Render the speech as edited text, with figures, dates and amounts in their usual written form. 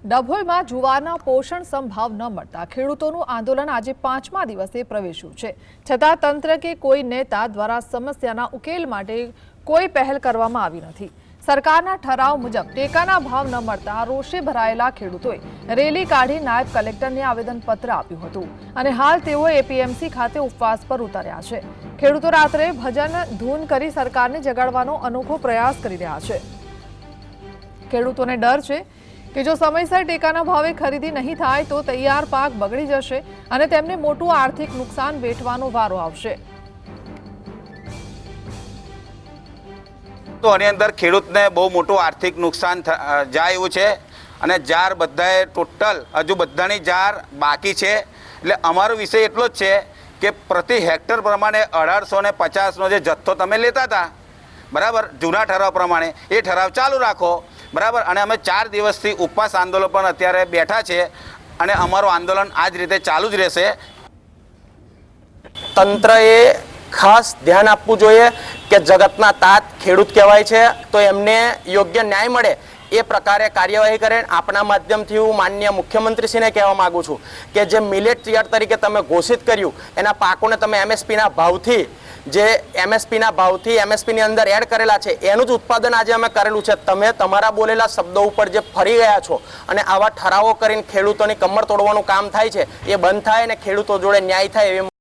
ડભોઈમાં જુવારના પોષણ સંભાવ ન મળતા ખેડૂતોનું આંદોલન આજે 5મા દિવસે પ્રવેશ્યું છે। છતાં તંત્ર કે કોઈ નેતા દ્વારા સમસ્યાના ઉકેલ માટે કોઈ પહેલ કરવામાં આવી નથી। સરકારના ઠરાવ મુજબ ટેકાના ભાવ ન મળતા રોષે ભરાયેલા ખેડૂતોએ રેલી કાઢી નાયબ કલેક્ટરને આવેદનપત્ર આપ્યું હતું અને હાલ તેઓ એપીએમસી ખાતે ઉપવાસ પર ઉતર્યા છે। ખેડૂતો રાત્રે ભજન ધૂન કરી સરકારને જગાડવાનો અનોખો પ્રયાસ કરી રહ્યા છે। ખેડૂતોને ડર છે કે જો સમયસર ટેકાના ભાવે ખરીદી નહીં થાય તો તૈયાર પાક બગડી જશે અને તેમને મોટું આર્થિક નુકસાન વેઠવાનો વારો આવશે। તો આની અંદર ખેડૂતને બહુ મોટું આર્થિક નુકસાન જાય એવું છે અને જાર બધાએ ટોટલ હજુ બધાની જાર બાકી છે। એટલે અમારો વિષય એટલો જ છે કે પ્રતિ હેક્ટર પ્રમાણે 1850નો જે જથ્થો તમે લેતા હતા બરાબર જૂના ઠરાવ પ્રમાણે એ ઠરાવ ચાલુ રાખો બરાબર। અને અમે 4 દિવસથી ઉપવાસ આંદોલન પણ અત્યારે બેઠા છે અને અમારું આંદોલન આ જ રીતે ચાલુ જ રહેશે। તંત્રએ ખાસ ધ્યાન આપવું જોઈએ કે જગતના તાત ખેડૂત કહેવાય છે તો એમને યોગ્ય ન્યાય મળે એ પ્રકારે કાર્યવાહી કરે। આપણા માધ્યમથી હું માનનીય મુખ્યમંત્રીશ્રીને કહેવા માગું છું કે જે મિલેટ યર તરીકે તમે ઘોષિત કર્યું એના પાકોને તમે એમએસપીના ભાવથી એમએસપીની અંદર એડ કરેલા છે એનું જ ઉત્પાદન આજે અમે કરેલું છે। તમે તમારા બોલેલા શબ્દો ઉપર જે ફરી ગયા છો અને આવા ઠરાવો કરીને ખેડૂતોની કમર તોડવાનું કામ થાય છે એ બંધ થાય અને ખેડૂતો જોડે ન્યાય થાય એવી